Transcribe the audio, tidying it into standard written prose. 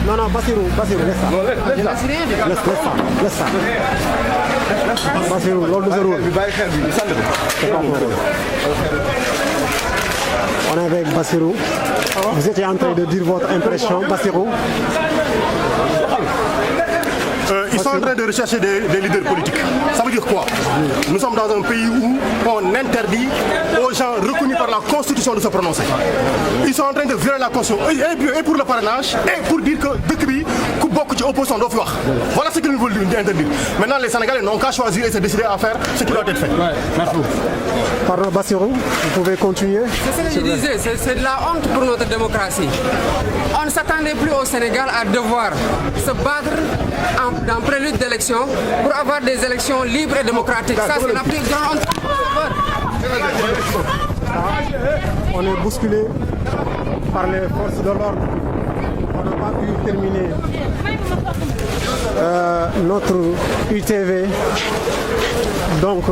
Non, non, Bassirou, laisse ça. Non, laisse ça. Bassirou, loolu du sa rôle. On est avec Bassirou. Vous étiez en train de dire votre impression, Bassirou. Ils sont en train de rechercher des leaders politiques. Ça veut dire quoi? Nous sommes dans un pays où on interdit aux gens reconnus par la Constitution de se prononcer. Ils sont en train de violer la Constitution et pour le parrainage et pour dire que dëkk bi ku bokk ci opposition doo fi wax. Voilà ce qu'ils veulent interdire. Maintenant les Sénégalais n'ont qu'à choisir et se décider à faire ce qui doit être fait. Ouais, merci beaucoup. Pardon, Bassirou, vous pouvez continuer. C'est ce que je disais, c'est de la honte pour notre démocratie. On ne s'attendait plus au Sénégal à devoir se battre en prélude d'élection pour avoir des élections libres et démocratiques. Ça, c'est la plus grande honte. On est bousculé par les forces de l'ordre. On n'a pas pu terminer notre UTV. Donc,